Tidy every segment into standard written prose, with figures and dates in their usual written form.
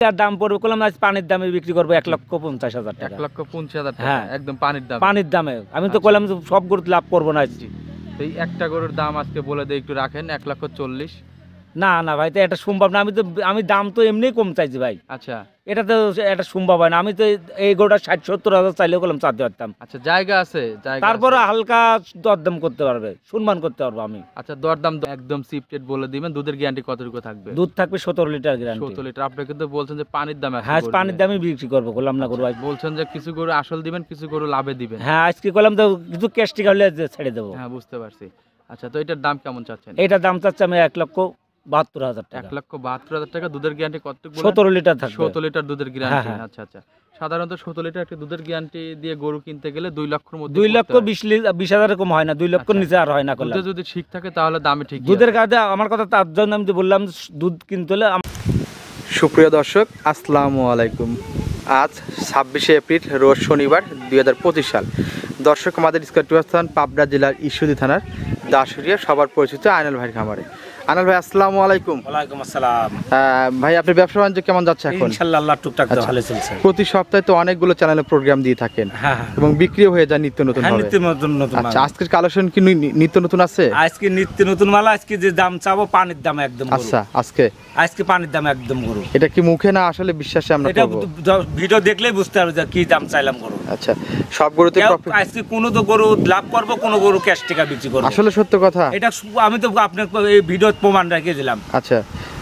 দাম পড়বে করলাম আজ পানির দামে বিক্রি করবো 1,50,000 টাকা। 1,50,000 টাকা হ্যাঁ একদম পানির দামে আমি তো করলাম সব গরু লাভ করবো না। এই একটা গরুর দাম আজকে বলে দিয়ে একটু রাখেন 1,40,000। না না ভাই, তো এটা সম্ভব না। আমি দাম তো এমনি কম চাইছি ভাই। আচ্ছা এটা তো এটা সম্ভব হয় না। আমি তো এই গরুটা 60-70 হাজার চাইলেও করলাম চাইতে পারতাম। আচ্ছা জায়গা আছে তারপরে হালকা দরদাম করতে পারবে, সম্মান করতে পারবো আমি। আচ্ছা দরদাম একদম সিফটেড বলে দিবেন। দুধের গ্যারান্টি কতটুকু থাকবে? দুধ থাকবে 17 লিটার গ্যারান্টি। 17 লিটার। আপনি কিন্তু বলছেন যে পানির দাম আছে। হ্যাঁ পানির দামই বিক্রি করবো, করলাম না গরু। বলছেন যে কিছু গরু আসল দিবেন, কিছু গরু লাভে দিবেন। হ্যাঁ আজকে করলাম তো কিছু ক্যাস্টিক হলে ছেড়ে দেবো। হ্যাঁ বুঝতে পারছি। আচ্ছা তো এটার দাম কেমন চাচ্ছেন? এটার দাম চাচ্ছি আমি 1,72,000 টাকা। 1,72,000 টাকা। দুধের গ্যারান্টি কতটুকু? 17 লিটার থাকবে। 17 লিটার দুধের গ্যারান্টি। হ্যাঁ। আচ্ছা আচ্ছা। সাধারণত 17 লিটার একটা দুধের গ্যারান্টি দিয়ে গরু কিনতে গেলে 2 লক্ষের মধ্যে 2,20,000 এরকম হয় না, 2 লক্ষের নিচে আর হয় না। দুধে যদি ঠিক থাকে তাহলে দামে ঠিক। দুধের কাছে আমার কথা, তার জন্য আমি বললাম দুধ কিনতে হলে। সুপ্রিয় দর্শক আসসালামু আলাইকুম। আজ 26শে এপ্রিল রোজ শনিবার 2025 সাল। দর্শক আমাদের স্থান পাবনা জেলার ঈশ্বরদী থানার দাসুরিয়া, সবার পরিচিত আইনাল ভাইয়ের খামারে। আইনাল ভাই আসসালামু আলাইকুম। ওয়ালাইকুম আসসালাম। ভাই আপনার ব্যবসা বাণিজ্য কেমন যাচ্ছে এখন? ইনশাআল্লাহ আল্লাহ টুকটাক ভালো চলছে। প্রতি সপ্তাহে তো অনেকগুলো চ্যানেলে প্রোগ্রাম দিয়ে থাকেন এবং বিক্রিও হয়ে যায় নিত্য নতুন ভাবে। নিত্য নতুন। আচ্ছা আজকের কালেকশন কি নিত্য নতুন আছে? আজকে নিত্য নতুন মাল। আজকে যে দাম চাবো পানির দাম একদম। আচ্ছা আজকে পানির দাম একদম গরু। এটা কি মুখে না আসলে বিশ্বাসে আমরা এটা করব? ভিডিও দেখলেই বুঝতে পারবে যে কি দাম চাইলাম গরু। আচ্ছা সব গরুতে প্রফিট? আজকে কোনো তো গরু লাভ করব, কোনো গরু ক্যাশ টাকা বিক্রি করব। আসলে সত্য কথা। এটা আমি তো আপনাকে এই ভিডিও প্রমাণ রেখে দিলাম। আচ্ছা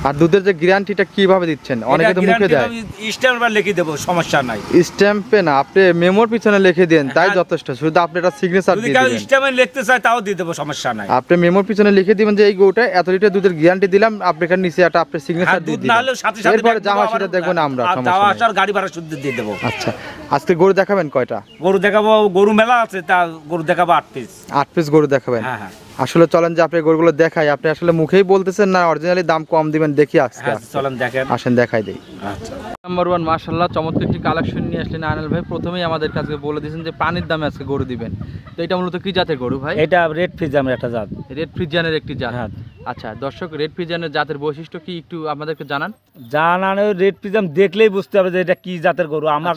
আর দুধের যে গ্যারান্টিটা কিভাবে দিচ্ছেন? অনেকে তো মুখে দেয়। স্ট্যাম্পে লিখে দেব, সমস্যা নাই। স্ট্যাম্পে না, আপনি মেমোর পিছনে লিখে দেন, তাই যথেষ্ট। শুধু আপনি একটা সিগনেচার দিয়ে দিবেন। যদি স্ট্যাম্পে লিখতে চাই তাও দিয়ে দেব, সমস্যা নাই। আপনি মেমোর পিছনে লিখে দিবেন যে এই গরুটা এত লিটার দুধের গ্যারান্টি দিলাম, আপনি এখানে নিচে একটা আপনি সিগনেচার দিয়ে দিবেন। নাহলে সাথে সাথে এরপর যা হয় সেটা দেখবেন আমরা, সমস্যা দাওয়া নেই। আসার গাড়ি ভাড়া শুদ্ধ দিয়ে দেব। আচ্ছা আজকে গরু দেখাবেন কয়টা? গরু দেখাবো, গরু মেলা আছে, তা গরু দেখাবো 8 পিস। 8 পিস গরু দেখাবেন? হ্যাঁ। আসলে চলেন যে আপনি গরুগুলো দেখাই। আপনি আসলে মুখেই বলতেছেন না অরিজিনালি দাম কম দিবেন? দেখি আজকে চলেন দেখেন। আসেন দেখাই দেই। আচ্ছা নাম্বার 1 মাশাআল্লাহ চমৎকার একটি কালেকশন নিয়ে আসলেন আইনাল ভাই। প্রথমেই আমাদের কাছে বলে দিয়েছেন যে পানির দামে আজকে গরু দিবেন। তো এটা মূলত কি জাতের গরু ভাই? এটা রেড ফ্রিজিয়ানের একটা জাত। রেড ফ্রিজিয়ানের একটি জাত। হ্যাঁ। আচ্ছা দর্শক রেড ফ্রিজিয়ানের জাতের বৈশিষ্ট্য কি একটু আমাদেরকে জানান। রেড ফ্রিজিয়ান দেখলেই বুঝতে হবে যে এটা কি জাতের গরু। আমার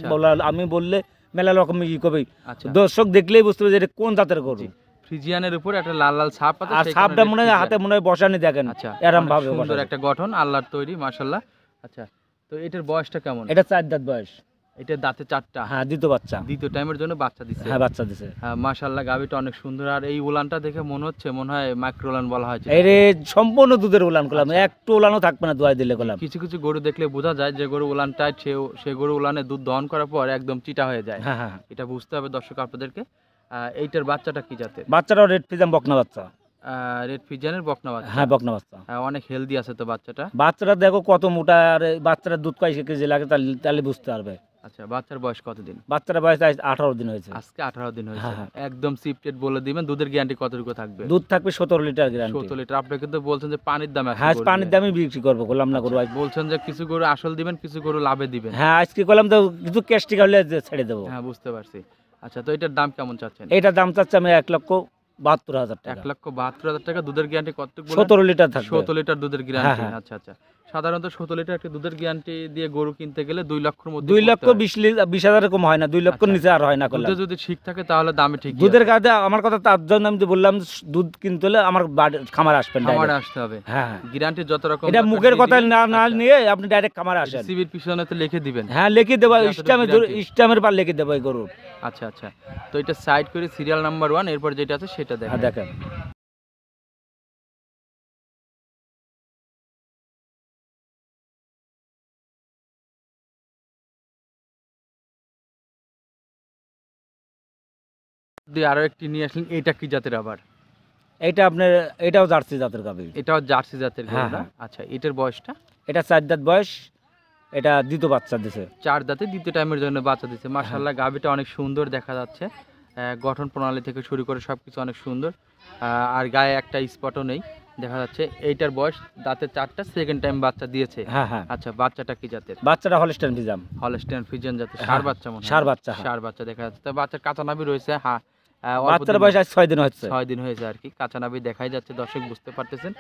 আমি বললে মেলা রকম ই কবে। আচ্ছা দর্শক দেখলেই বুঝতে হবে যে এটা কোন জাতের গরু। ফ্রিজিয়ানের উপর একটা লাল লাল ছাপ আছে, আর ছাপটা মনে হয় হাতে মনে হয় বসানি দেখেন। আচ্ছা এরকম ভাবে সুন্দর একটা গঠন আল্লাহর তৈরি মাশাআল্লাহ। আচ্ছা তো এটার বয়সটা কেমন? এটা 4 দাঁত বয়স। এটা দাঁতে 4টা। হ্যাঁ দ্বিতীয় বাচ্চা। দ্বিতীয় টাইমের জন্য বাচ্চা দিছে। হ্যাঁ বাচ্চা দিছে। হ্যাঁ মাশাআল্লাহ গাবিটা অনেক সুন্দর। আর এই উলানটা দেখে মনে হচ্ছে মনে হয় মাইক্রো উলান বলা হয়। এর সম্পূর্ণ দুধের উলান করলাম, একটু উলানও থাকবে না দোয়াই দিলে করলাম। কিছু কিছু গরু দেখলে বোঝা যায় যে গরু উলানটায় সে গরু উলানে দুধ দহন করার পর একদম চিটা হয়ে যায়। হ্যাঁ এটা বুঝতে হবে দর্শক আপনাদেরকে। এইটার বাচ্চাটা কি জাতের? বাচ্চাটাও রেড ফ্রিজিয়ান বকনা বাচ্চা। রেড ফ্রিজিয়ানের বকনা বাচ্চা। হ্যাঁ বকনা বাচ্চা। অনেক হেলদি আছে তো বাচ্চাটা। বাচ্চাটা দেখো কত মোটা। আর বাচ্চাটার দুধ কয় কেজি লাগে তাহলে বুঝতে পারবে। আচ্ছা বাচ্চার বয়স কতদিন? বাচ্চাটার বয়স 18 দিন হয়েছে। আজকে 18 দিন হয়েছে। একদম সিফটেড বলে দিবেন। দুধের গ্যারান্টি কতটুকু থাকবে? দুধ থাকবে 17 লিটার গ্যারান্টি। 17 লিটার। আপনি কিন্তু বলছেন যে পানির দাম আছে। হ্যাঁ পানির দামই বিক্রি করব, করলাম না গরু। বলছেন যে কিছু গরু আসল দিবেন, কিছু গরু লাভে দিবেন। হ্যাঁ আজকে করলাম তো কিছু ক্যাস্টিক হলে ছেড়ে দেব। হ্যাঁ বুঝতে পারছি। আচ্ছা তো এটার দাম কেমন চাচ্ছেন? এটার দাম চাচ্ছি আমি 1,72,000 টাকা। 1,72,000 টাকা। দুধের গ্যারান্টি কতটুকু? 17 লিটার থাকবে। 17 লিটার দুধের গ্যারান্টি। আচ্ছা আচ্ছা। সাধারণত 17 লিটার একটা দুধের গ্যারান্টি দিয়ে গরু কিনতে গেলে 2 লক্ষের মধ্যে। 2,20,000 এরকম হয় না, 2 লক্ষের নিচে আর হয় না করলাম। দুধে যদি ঠিক থাকে তাহলে দামে ঠিক। দুধের কাছে আমার কথা, তার জন্য আমি বললাম দুধ কিনতে হলে আমার খামারে আসবেন, খামারে আসতে হবে। হ্যাঁ গ্যারান্টি যত রকম। এটা মুখের কথা না নিয়ে আপনি ডাইরেক্ট খামারে আসেন। সিবির পিছনে তো লিখে দিবেন। হ্যাঁ লিখে দেব, স্ট্যাম্পের পার লিখে দেব এই গরু। আচ্ছা আচ্ছা। তো এটা সাইড করে সিরিয়াল নাম্বার 1 এরপর যেটা আছে সেটা দেখেন। দেখেন আরো একটি নিয়ে আসলেন। এটা কি জাতের আবার? এটা আপনার এটাও জার্সি জাতের গাভী। এটাও জার্সি জাতের গরু না? হ্যাঁ। আচ্ছা এটার বয়সটা? এটা 4 দাঁত বয়স। এটা দ্বিতীয় বাচ্চা দিছে। 4 দাঁতে দ্বিতীয় টাইমের জন্য বাচ্চা দিছে। মাশাআল্লাহ গাভীটা অনেক সুন্দর দেখা যাচ্ছে। গঠন প্রণালী থেকে শুরু করে সবকিছু অনেক সুন্দর। আর গায়ে একটা স্পটও নেই দেখা যাচ্ছে। এইটার বয়স দাঁতে 4টা, সেকেন্ড টাইম বাচ্চা দিয়েছে। হ্যাঁ। আচ্ছা বাচ্চাটা কি জাতের? বাচ্চাটা হলস্টাইন ফ্রিজিয়ান। হলস্টাইন ফ্রিজিয়ান জাতের ষাঁড় বাচ্চা মনে হয়। ষাঁড় বাচ্চা। ষাঁড় বাচ্চা দেখা যাচ্ছে। তো বাচ্চার কাঁচা নাভি রয়েছে। বাচ্চার বয়স আজ 6 দিন হচ্ছে। 6 দিন হয়েছে আর কি, কাঁচা নাভি দেখাই যাচ্ছে, দর্শক বুঝতে পারতেছেন।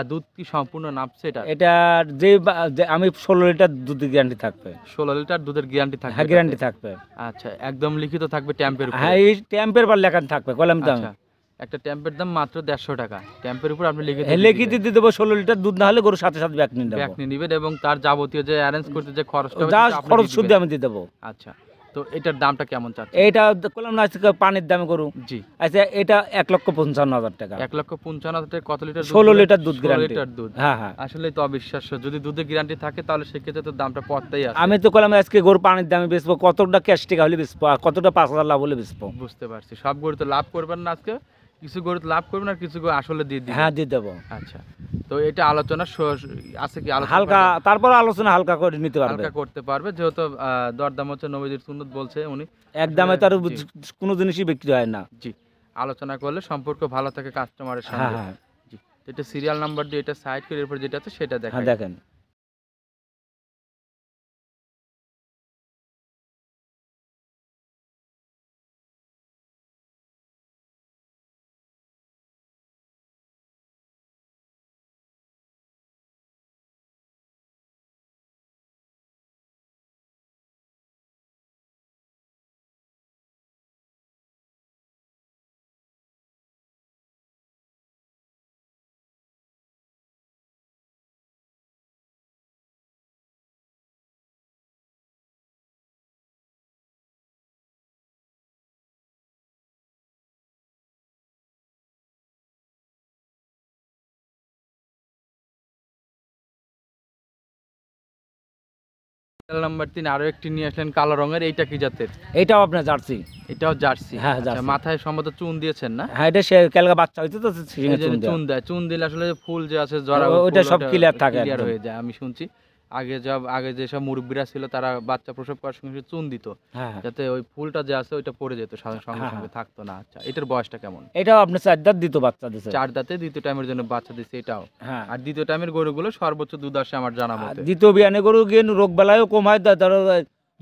দুধ কি সম্পূর্ণ নাপছে এটা? এটা যে আমি 16 লিটার দুধের গ্যারান্টি থাকবে। 16 লিটার দুধের গ্যারান্টি থাকবে? হ্যাঁ, গ্যারান্টি থাকবে। আচ্ছা, একদম লিখিত থাকবে ট্যাম্পের উপর? হ্যাঁ, এই ট্যাম্পের পর লেখা থাকবে কলম দাম। আচ্ছা, একটা ট্যাম্পের দাম মাত্র 150 টাকা, ট্যাম্পের উপর আপনি লিখিত দিয়ে দেবো। 16 লিটার দুধ না হলে গরুর সাথে সাথে ব্যাক নিয়ে ব্যাক নিয়ে নেবেন, এবং তার যাবতীয় যে অ্যারেঞ্জ করতে যে খরচটা যা খরচ শুদ্ধ আমি দিয়ে দেবো। আচ্ছা, তো এটার দামটা কেমন চাচ্ছেন? এটা কলম না আজকে পানির দামে গরু। জি, আচ্ছা, এটা 1,55,000 টাকা। 1,55,000 টাকা। কত লিটার? 16 লিটার দুধ গ্যারান্টি। 16 লিটার দুধ। হ্যাঁ হ্যাঁ, আসলে তো অবিশ্বাস্য, যদি দুধের গ্যারান্টি থাকে তাহলে সেক্ষেত্রে তো দামটা পড়তেই আছে। আমি তো কলম আজকে গরু পানির দামে বেচবো, কতটা ক্যাশ টাকা হলে বেচবো, আর কতটা 5,000 লাভ হলে বেচবো। বুঝতে পারছি, সব গরু তো লাভ করবেন না আজকে, কিছু গরু তো লাভ করবেন আর কিছু গরু আসলে দিয়ে দিবেন। হ্যাঁ, দিয়ে দেবো। আচ্ছা, তো এটা আলোচনা আছে কি? হালকা, তারপর আলোচনা হালকা করে নিতে পারবে, হালকা করতে পারবে, যেহেতু দরদাম হচ্ছে নবীজির সুন্নত বলছে উনি, একদমে তার কোনো জিনিসই বিক্রি হয় না। জি, আলোচনা করলে সম্পর্ক ভালো থাকে কাস্টমারের হ্যাঁ সঙ্গে। হ্যাঁ, জি, এটা সিরিয়াল নাম্বার দিয়ে এটা সাইড করে এরপর যেটা আছে সেটা হ্যাঁ দেখাই। দেখেন। সিরিয়াল নাম্বার 3 আরো একটি নিয়ে আসলেন কালো রঙের, এইটা কি জাতের? এটাও আপনার জার্সি। এটাও জার্সি। হ্যাঁ, আচ্ছা, জার্সি। মাথায় সম্ভবত চুন দিয়েছেন না? হ্যাঁ, এটা সে কালকে বাচ্চা হইছে তো এই যে চুন দেয়, চুন দিলে আসলে যে ফুল যে আছে জরা, ওইটা সব ক্লিয়ার থাকে, ক্লিয়ার একদম। হয়ে যায়। আমি শুনছি আগে যেসব মুরব্বীরা ছিল তারা বাচ্চা প্রসব করার সঙ্গে সঙ্গে চুন দিত, হ্যাঁ, যাতে ওই ফুলটা যে আছে ওইটা পড়ে যেত, সঙ্গে হ্যাঁ, সঙ্গে থাকতো না। আচ্ছা, এটার বয়সটা কেমন? এটাও আপনার 4 দাঁত দিত বাচ্চা দিছে। 4 দাঁতে দ্বিতীয় টাইমের জন্য বাচ্চা দিচ্ছে এটাও। হ্যাঁ, আর দ্বিতীয় টাইমের গরুগুলো সর্বোচ্চ দুধ আসে আমার জানা মতে। দ্বিতীয় বিয়ানে গরু গিয়ে রোগ বেলায়ও কম হয়, ধরো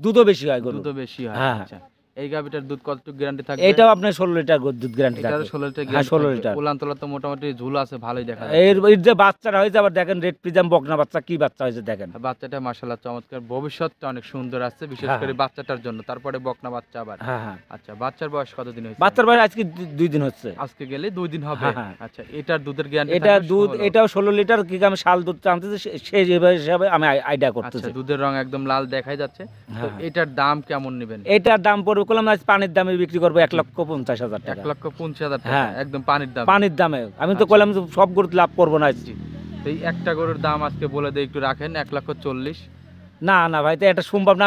দুধও বেশি হয় গরু। দুধও বেশি হয়। হ্যাঁ। আচ্ছা, এই গাভিটার দুধ কতটুকু গ্যারান্টি থাকবে? এটাও আপনার 16 লিটার দুধ গ্যারান্টি এটারও থাকে। 16 লিটার হ্যাঁ, গ্যারান্টি 16 থাকবে। লিটার। উলান তোলা তো মোটামুটি ঝুল আছে, ভালোই দেখা যায়। এর যে বাচ্চারা হয়েছে আবার দেখেন, রেড প্রিজাম বকনা বাচ্চা কি বাচ্চা হয়েছে দেখেন। বাচ্চাটা মাশাআল্লাহ চমৎকার, ভবিষ্যৎটা অনেক সুন্দর আছে, বিশেষ হ্যাঁ, করে বাচ্চাটার জন্য। তারপরে বকনা বাচ্চা আবার। হ্যাঁ হ্যাঁ, আচ্ছা, বাচ্চার বয়স কতদিন হয়েছে? বাচ্চার বয়স আজকে 2 দিন হচ্ছে। আজকে গেলে 2 দিন হবে। হ্যাঁ, হ্যাঁ। আচ্ছা, এটার দুধের গ্যারান্টি এটা দুধ, এটাও 16 লিটার। কি আমি শাল দুধ টানতেছি, সেই হিসাবে আমি আইডিয়া আচ্ছা, করতেছি। দুধের রং একদম লাল দেখাই যাচ্ছে। তো হ্যাঁ। এটার দাম কেমন নেবেন? এটার দাম পড়বে কলম আজ পানির দামে বিক্রি করবো 1,50,000 টাকা। 1,50,000 টাকা, হ্যাঁ। একদম পানির দাম। পানির দামে আমি তো আচ্ছা। কলম সব গরু লাভ করবো না। জি, তো এই একটা গরুর দাম আজকে বলে দেই, একটু রাখেন, 1,40,000। না না ভাই, তো এটা সম্ভব না।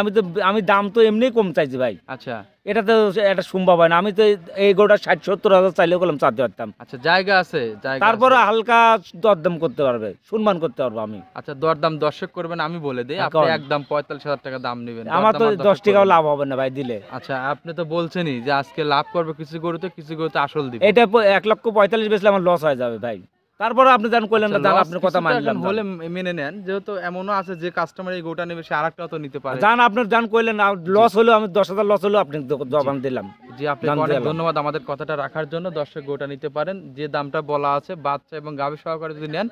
আমি দাম তো এমনি কম চাইছি ভাই, আচ্ছা এটা তো এটা সম্ভব হয় না। আমি তো এই গরুটা 60-70 হাজার চাইলেও কলম চাইতে পারতাম। আচ্ছা, জায়গা আছে, জায়গা তারপরে আছে। হালকা দরদাম করতে পারবে, সম্মান করতে পারবো আমি। আচ্ছা, দরদাম দর্শক করবেন, আমি বলে দিই, হ্যাঁ, আপনি করেন। একদম 45,000 টাকা দাম নেবেন। আমার তো দরদাম আর 10 দর্শক টাকাও করবেন না। লাভ হবে না ভাই দিলে। আচ্ছা, আপনি তো বলছেনই যে আজকে লাভ করবে কিছু গরুতে, কিছু গরুতে আসল দিবে। এটা 1,45,000 বেচলে আমার লস হয়ে যাবে ভাই। তারপরে আপনি জান কইলেন না, আচ্ছা, জান loss আপনার কথা কিছুটা মানলাম। এখন হলে মেনে নেন, যেহেতু এমনও আছে যে কাস্টমার এই গরুটা নেবে, সে আরেকটাও তো নিতে পারে। জান আপনার জান কইলেন না, লস হলো আমি 10,000 লস হলো, আপনি জবান দিলাম। জি, আপনাকে অনেক ধন্যবাদ আমাদের কথাটা রাখার জন্য। দর্শক গরুটা নিতে পারেন, যে দামটা বলা আছে, বাচ্চা এবং গাভী সহকারে যদি নেন,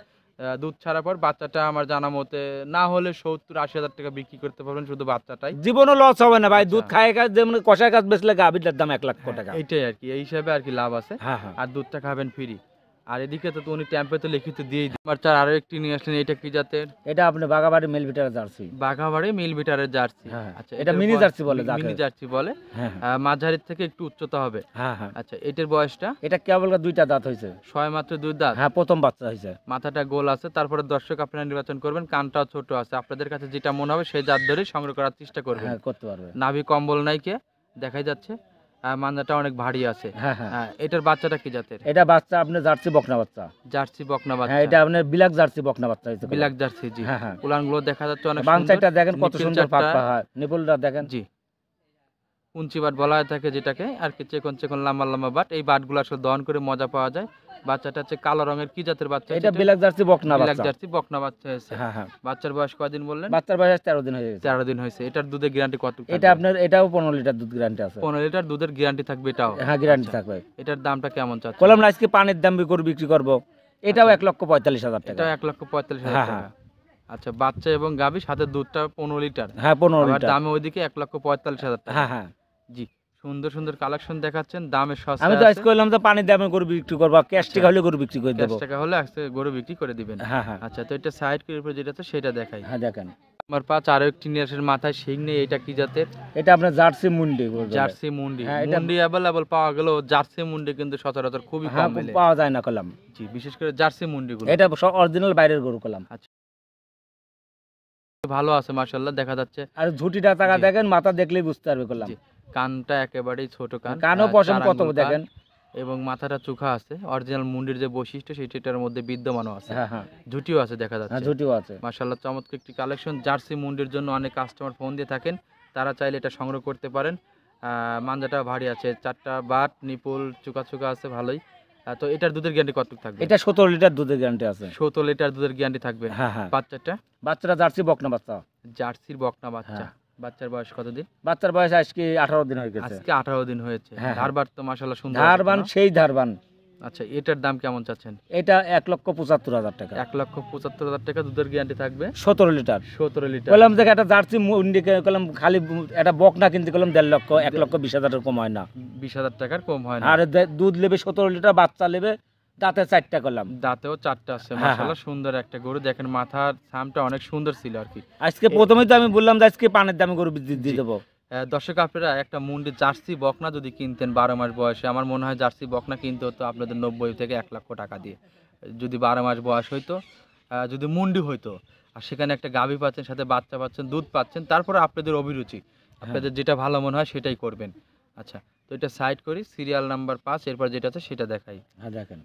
দুধ ছাড়া পর বাচ্চাটা আমার জানা মতে না হলে 70-80 হাজার টাকা বিক্রি করতে পারবেন শুধু বাচ্চাটাই। জীবনও লস হবে না ভাই। দুধ আচ্ছা। খায় কাজ, যেমন কষায় কাজ বেচলে গাভীটার দাম 1,00,000 টাকা। এইটাই আর কি, এই হিসাবে আর কি লাভ আছে। হ্যাঁ হ্যাঁ, আর দুধটা খাবেন ফ্রি। আর এদিকে তো উনি ট্যাম্পে তো লিখিত দিয়েই নাম্বার 4 আরো একটি নিয়ে আসলেন, এটা কি জাতের? এটা আপনি বাগাবাড়ি মেলভিটার জার্সি। বাঘাবাড়ি মিল বিটারের জার্সি। হ্যাঁ, আচ্ছা, এটা মিনি জার্সি বলে যাকে। মিনি জার্সি বলে। হ্যাঁ মাঝারির থেকে একটু উচ্চতা হবে। হ্যাঁ হ্যাঁ, আচ্ছা, এটার বয়সটা? এটা কেবল 2টা দাঁত হয়েছে। ছয় মাত্র 2 দাঁত। হ্যাঁ, প্রথম বাচ্চা হয়েছে। মাথাটা গোল আছে। তারপরে দর্শক আপনারা নির্বাচন করবেন, কানটাও ছোট আছে, আপনাদের কাছে যেটা মনে হবে সেই জাত ধরে সংগ্রহ করার চেষ্টা করবেন। হ্যাঁ, করতে পারবে। নাভি কম্বল নাই কে দেখাই যাচ্ছে, মাঞ্জাটা অনেক ভারী আছে। হ্যাঁ হ্যাঁ, এটার বাচ্চাটা কি জাতের? এটা বাচ্চা আপনি জার্সি বকনা বাচ্চা। জার্সি বকনা হ্যাঁ, বাচ্চা। এটা আপনার বিলাক জার্সি বকনা বাচ্চা হয়েছে। Black jersey. জি, হ্যাঁ হ্যাঁ, উলানগুলো দেখা যাচ্ছে অনেক বাম সুন্দর। সাইডটা দেখেন কত নিপিল সুন্দর চারটা। পাক হয়, নিপুলটা দেখেন। জি, কুঞ্চি বাট বলা হয়ে থাকে যেটাকে আর কি, চেকন চেকন লম্বা লম্বা বাট। এই বাটগুলো আসলে দহন করে মজা পাওয়া যায়। বাচ্চাটা হচ্ছে কালো রঙের, কি জাতের বাচ্চা? এটা ব্ল্যাক জার্সি বকনা ব্ল্যাক বাচ্চা। জার্সি বকনা বাচ্চা হয়েছে। হ্যাঁ হ্যাঁ। বাচ্চার বয়স কয়দিন বললেন? বাচ্চার বয়স 13 দিন হয়ে গেছে। 13 দিন হয়েছে। এটার দুধের গ্যারান্টি কত? এটা আপনার এটাও 15 লিটার দুধ গ্যারান্টি আছে। 15 লিটার দুধের গ্যারান্টি থাকবে এটাও? হ্যাঁ গ্যারান্টি থাকবে। এটার দামটা কেমন চাচ্ছেন? বললাম না আজকে পানির দাম বিক্রি করব। এটাও 1,45,000 টাকা। এটা 1,45,000 হ্যাঁ, টাকা। হ্যাঁ। আচ্ছা, বাচ্চা এবং গাভী সাথে দুধটা 15 লিটার। হ্যাঁ 15 আবার লিটার। দামে ওইদিকে 1,45,000 টাকা। হ্যাঁ হ্যাঁ। জি, সুন্দর সুন্দর কালেকশন দেখাচ্ছেন, দামে সস্তা। আমি তো আজকে কইলাম যে পানির দামে গরু বিক্রি করব, ক্যাশ টাকা হলে গরু বিক্রি করে দেব। ক্যাশ টাকা হলে আজকে গরু বিক্রি করে দিবেন। হ্যাঁ হ্যাঁ। আচ্ছা, তো এটা সাইড করে উপরে যেটা আছে সেটা দেখাই। হ্যাঁ দেখেন। আমার পাঁচ আরো একটি নিয়াসের মাথায় শিং নেই, এটা কি জাতের? এটা আপনার জার্সি মুন্ডি গরু। জার্সি মুন্ডি। হ্যাঁ, এটা- মুন্ডি অ্যাভেলেবল পাওয়া গেল, জার্সি মুন্ডি কিন্তু সচরাচর খুবই হ্যাঁ কম মেলে। পাওয়া যায় না কলাম। জি, বিশেষ করে জার্সি মুন্ডিগুলো। এটা সব অরিজিনাল বাইরের গরু কলাম। ভালো আছে মাশাআল্লাহ, দেখা যাচ্ছে। আর ঝুটিটা টাকা জি। দেখেন, মাথা দেখলেই বুঝতে পারবে কলাম। জি, কানটা একেবারেই ছোট কান, কানও পশম চার কত আঙ্গুল কান, দেখেন। এবং মাথাটা চোখা আছে। অরিজিনাল মুন্ডির যে বৈশিষ্ট্য সেটার মধ্যে বিদ্যমানও আছে। হ্যাঁ হ্যাঁ। ঝুটিও আছে দেখা হ্যাঁ যাচ্ছে। ঝুটিও আছে। মাশাআল্লাহ, চমৎকার একটি কালেকশন। জার্সি মুন্ডির জন্য অনেক কাস্টমার ফোন দিয়ে থাকেন, তারা চাইলে এটা সংগ্রহ করতে পারেন। মাঞ্জাটা ভারী আছে, 4টা বাট, নিপুল চুকা আছে ভালোই। তো এটার দুধের গ্যারান্টি কতটুকু থাকবে? এটা 17 লিটার দুধের গ্যারান্টি আছে। 17 লিটার দুধের গ্যারান্টি থাকবে। হ্যাঁ হ্যাঁ। বাচ্চাটা বাচ্চাটা জার্সি বকনা বাচ্চা। জার্সির বকনা বাচ্চা। হ্যাঁ। বাচ্চার বয়স কতদিন? বাচ্চার বয়স আজকে 18 দিন হয়ে গেছে। আজকে 18 দিন হয়েছে। হ্যাঁ। ধারবার তো মাশাআল্লাহ সুন্দর। ধারবান সেই ধারবান। আচ্ছা, এটার দাম কেমন চাচ্ছেন? এটা 1,75,000 টাকা। 1,75,000 টাকা দুধের গ্যারান্টি থাকবে। 17 লিটার। 17 লিটার। বললাম যে একটা জার্সি মুন্ডি কলম খালি একটা বকনা কিনতে কলম 1.5 লক্ষ 1,20,000 কম হয় না। 20,000 টাকার কম হয় না। আর দুধ নেবে 17 লিটার, বাচ্চা নেবে দাঁতে 4টা করলাম। দাঁতেও 4টা আছে। হ্যাঁ, মাশাআল্লাহ সুন্দর একটা গরু। দেখেন মাথার ছামটা অনেক সুন্দর ছিল আর কি। আজকে প্রথমেই তো আমি বললাম যে আজকে পানের দামে গরু দিয়ে দেবো। দর্শক, আপনারা একটা মুন্ডি জার্সি বকনা যদি কিনতেন 12 মাস বয়সে, আমার মনে হয় জার্সি বকনা কিনতে হতো আপনাদের 90 থেকে 1 লক্ষ টাকা দিয়ে। যদি 12 মাস বয়স হইতো, যদি মুন্ডি হইতো, আর সেখানে একটা গাভী পাচ্ছেন, সাথে বাচ্চা পাচ্ছেন, দুধ পাচ্ছেন, তারপরে আপনাদের অভিরুচি, আপনাদের যেটা ভালো মনে হয় সেটাই করবেন। আচ্ছা, তো এটা সাইড করি, সিরিয়াল নাম্বার 5, এরপর যেটা আছে সেটা দেখাই। হ্যাঁ দেখেন।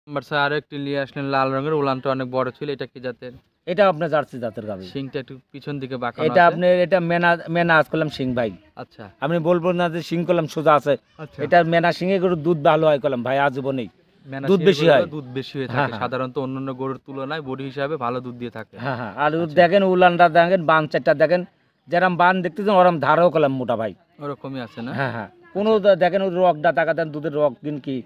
নাম্বার 6 আরো একটি নিয়ে আসলেন, লাল রঙের, উলানটা অনেক বড় ছিল। এটা কি জাতের? এটা আপনার জার্সি জাতের গাভী। শিংটা একটু পিছন দিকে বাঁকানো এটা আছে। আপনার এটা মেনা আজ করলাম সিং ভাই। আচ্ছা আপনি বলবো না যে সিং করলাম সোজা আছে। আচ্ছা। এটা মেনা সিংয়ে গরুর দুধ ভালো হয় করলাম ভাই, আজীবনেই মেনা দুধ শিং বেশি গরুগুলো হয়। দুধ বেশি হয়ে হ্যাঁ, থাকে হ্যাঁ। সাধারণত অন্যান্য গরুর তুলনায়, বডি হিসাবে ভালো দুধ দিয়ে থাকে। হ্যাঁ হ্যাঁ। আর দেখেন উলানটা দেখেন, বান 4টা দেখেন, যেরকম বান দেখতেছেন ওরম ধারও করলাম মোটা ভাই। ওরকমই আছে না? হ্যাঁ হ্যাঁ। কোনো দেখেন ওই রকটা টাকা দেন, দুধের রক দিন কি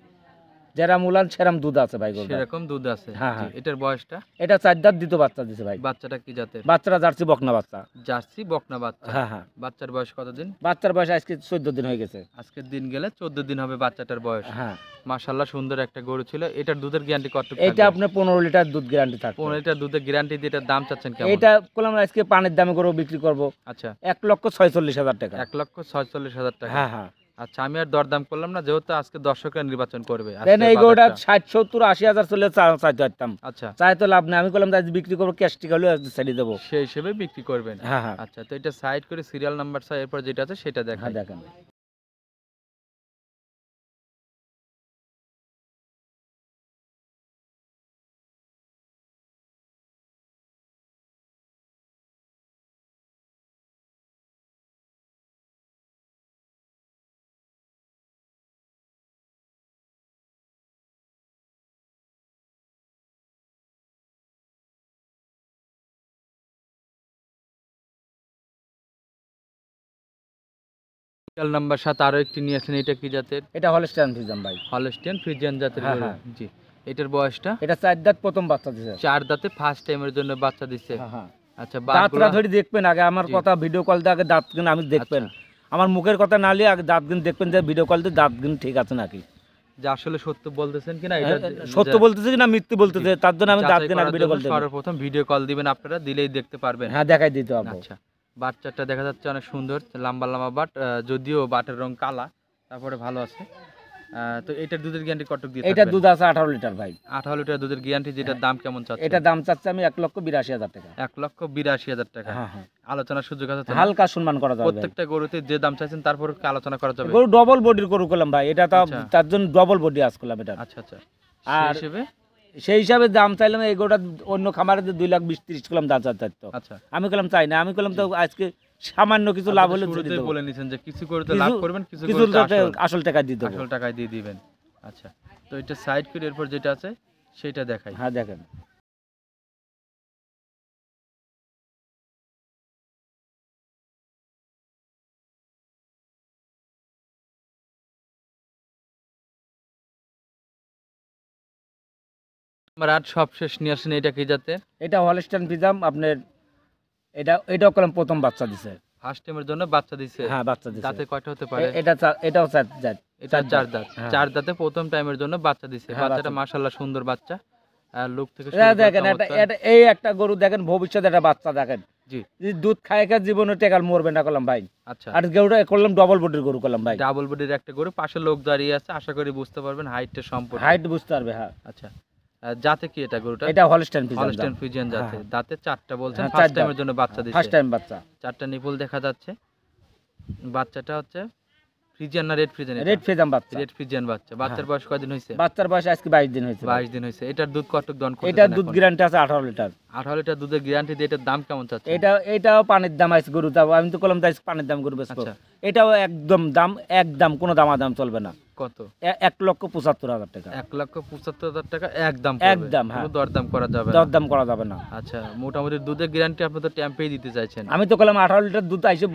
যেরাম উলান সেরাম দুধ আছে ভাই গরুটা। সেরকম দুধ আছে। হ্যাঁ, জি, হ্যাঁ। এটার বয়সটা? এটা 4 দাঁত দ্বিতীয় বাচ্চা দিছে ভাই। বাচ্চাটা কি জাতের? বাচ্চাটা জার্সি বকনা বাচ্চা। জার্সি বকনা বাচ্চা। হ্যাঁ হ্যাঁ। বাচ্চার বয়স কতদিন? বাচ্চার বয়স আজকে 14 দিন হয়ে গেছে। আজকের দিন গেলে 14 দিন হবে বাচ্চাটার বয়স। হ্যাঁ। মাশাআল্লাহ সুন্দর একটা গরু ছিল। এটার দুধের গ্যারান্টি কতটুকু এটা থাকবে? আপনার 15 লিটার দুধ গ্যারান্টি থাকবে। 15 লিটার দুধের গ্যারান্টি দিয়ে এটার দাম চাচ্ছেন কেমন? এটা করলাম আজকে পানির দামে গরু বিক্রি করব আচ্ছা, 1,46,000 টাকা। 1,46,000 টাকা। হ্যাঁ হ্যাঁ। আচ্ছা, আমি আর দরদাম করলাম না, যেহেতু আজকে দর্শকরা নির্বাচন করবে। দেন আজকের এই গরুটা বাজারটা। 60, 70, 80,000 চলে চাইতে পারতাম। আচ্ছা, চাই তো লাভ নেই। আমি করলাম আজ বিক্রি করবো, ক্যাশ টিকা হলে ছেড়ে দেবো। সেই হিসেবে বিক্রি করবেন। হ্যাঁ হ্যাঁ। আচ্ছা, তো এটা সাইড করে সিরিয়াল নাম্বার 6, এরপর যেটা আছে সেটা হ্যাঁ দেখাই। দেখেন। সিরিয়াল নাম্বার 7 আরো একটি নিয়ে আসলেন, এটা কি জাতের? এটা হলস্টাইন ফ্রিজাম ভাই। হলস্টিয়ান ফ্রিজিয়ান জাতের হ্যাঁ, গরু। হ্যাঁ। জি, এটার বয়সটা? এটা 4 দাঁত প্রথম বাচ্চা দিছে। 4 দাঁতে ফার্স্ট টাইমের জন্য বাচ্চা দিচ্ছে। হ্যাঁ হ্যাঁ। আচ্ছা, দাঁতরা বাতগুলা ধরে দেখবেন আগে আমার জি। কথা, ভিডিও কল দিয়ে আগে দাঁত গুন আমি দেখবেন। আমার মুখের কথা না নিয়ে আগে দাঁত গুন দেখবেন যে ভিডিও কল দিয়ে দাঁত গুন ঠিক আছে নাকি। যে আসলে সত্য বলতেছেন কিনা, এটা সত্য বলতেছে কিনা মিথ্যে বলতেছে, তার জন্য আমি দাঁত যাচাই গুন করার ভিডিও কল জন্য দেব। সর্বপ্রথম ভিডিও কল দিবেন আপনারা, দিলেই দেখতে পারবেন। হ্যাঁ দেখাই দিতে হবে। আচ্ছা, বাচ্চাটা দেখা যাচ্ছে অনেক সুন্দর, লম্বা লম্বা বাট, যদিও বাটের রং কালা, তারপরে ভালো আছে। তো এটার দুধের গ্যারান্টি কতটুকু দিয়ে এটা থাকবেন? দুধ আছে 18 লিটার ভাই। 18 লিটার দুধের গ্যারান্টি, যেটার দাম কেমন চাচ্ছেন? এটা দাম চাচ্ছি আমি 1,82,000 টাকা। 1,82,000 টাকা। হ্যাঁ হ্যাঁ, আলোচনার সুযোগ আছে তো? হালকা সম্মান করা যাবে ভাই। প্রত্যেকটা গরুতে যে দাম চাইছেন তারপর কি আলোচনা করা যাবে? গরু ডবল বডির গরু করলাম ভাই, এটা তো আচ্ছা। তার জন্য ডবল বডি আজ করলাম এটা। আচ্ছা আচ্ছা। আর সেই হিসেবে সেই হিসাবে দাম চাইলাম, এই গরুটা অন্য খামারে 2,20,30 করলাম দাম চাইতো, আচ্ছা, আমি করলাম চাই না, আমি করলাম তো আজকে সামান্য কিছু লাভ হলে শুরুতেই দিয়ে দেবো। বলে নিছেন যে কিছু গরুতে লাভ করবেন, কিছু কিছু গরুতে আসল টাকা দিয়ে দেবো। আসল টাকায় দিয়ে দিবেন। আচ্ছা, তো এটা সাইড করে এরপর যেটা আছে সেটা দেখাই। হ্যাঁ দেখেন, আমার আর সবশেষ নিয়ে আসেন, এটা কি জাতে? এটা হলস্টাইন ফ্রিজিয়ান আপনার, এটাও করলাম প্রথম বাচ্চা দিছে। ফার্স্ট টাইমের জন্য বাচ্চা দিছে। হ্যাঁ বাচ্চা দিছে। দাঁতে কয়টা হতে পারে? এটাও চার জাত। এটা 4 দাঁত। হ্যাঁ। 4 দাঁতে প্রথম টাইমের জন্য বাচ্চা দিছে। হ্যাঁ, বাচ্চাটা বাচ্চা। মাশাআল্লাহ সুন্দর বাচ্চা। আর লোক থেকে এটা দেখেন, এই একটা গরু দেখেন, ভবিষ্যতে একটা বাচ্চা দেখেন, জি। যে দুধ খায় খায় জীবনে টেকাল মরবে না করলাম ভাই। আচ্ছা, আর গরুটা করলাম ডবল বডির গরু করলাম ভাই। ডাবল বডির একটা গরু, পাশে লোক দাঁড়িয়ে আছে, আশা করি বুঝতে পারবেন হাইটটা সম্পূর্ণ। হাইট বুঝতে পারবে। হ্যাঁ, আচ্ছা, জাতে কি এটা গরুটা? এটা হলস্টাইন হলস্টাইন ফ্রিজিয়ান জাতে। হ্যাঁ। দাঁতে 4টা বলছেন, হ্যাঁ, ফার্স্ট 4 টাইমের জন্য বাচ্চা দিছে। ফার্স্ট টাইম বাচ্চা। 4টা নিপুল দেখা যাচ্ছে। বাচ্চাটা হচ্ছে ফ্রিজিয়ান না রেড ফ্রিজিয়ান? রেড ফ্রিজিয়ান বাচ্চা। রেড ফ্রিজিয়ান বাচ্চা। বাচ্চার বয়স কয়দিন হইছে? বাচ্চার বয়স আজকে 22 দিন হয়েছে। 22 দিন হইছে। এটার দুধ কতটুকু দন করতেছেন? এটার দুধ গ্যারান্টি আছে 18 লিটার। 18 লিটার দুধের গ্যারান্টি দিয়ে এটার দাম কেমন চাচ্ছেন? এটাও পানির দাম আছে গরু, তাও আমি তো করলাম তাই পানির দাম গরু বেচবো। আচ্ছা। এটাও একদম কোনো দামাদাম চলবে না। কত? 1,75,000 টাকা। 1,75,000 টাকা একদম? একদম, হ্যাঁ। কোনো দরদাম করা যাবে না? দরদাম করা যাবে না। আচ্ছা, মোটামুটি দুধের গ্যারান্টি আপনি তো ট্যাম্পেই দিতে চাইছেন। আমি তো করলাম 18 লিটার দুধ আইসে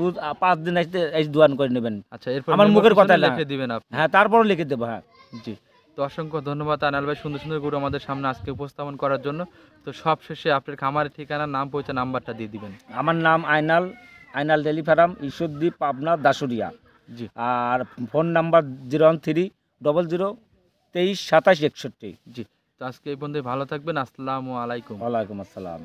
5 দিন এসে দোয়ান করে নেবেন। আচ্ছা, এরপর আমার মুখের কথা না। লিখে দিবেন আপনি? হ্যাঁ, তারপরও লিখে দেবো। হ্যাঁ জি। তো অসংখ্য ধন্যবাদ আনাল ভাই, সুন্দর সুন্দর গরু আমাদের সামনে আজকে উপস্থাপন করার জন্য। তো সবশেষে আপনার খামারের ঠিকানা, নাম, পরিচয়, নাম্বারটা দিয়ে দিবেন। আমার নাম আইনাল ডেলি ফার্ম, ঈশ্বরদীপ, পাবনা, দাসুরিয়া। জি। আর ফোন নাম্বার 01300232761। জি। তো আজকে এই পর্যন্ত ভালো থাকবেন। আসসালামু আলাইকুম। ওয়ালাইকুম আসসালাম।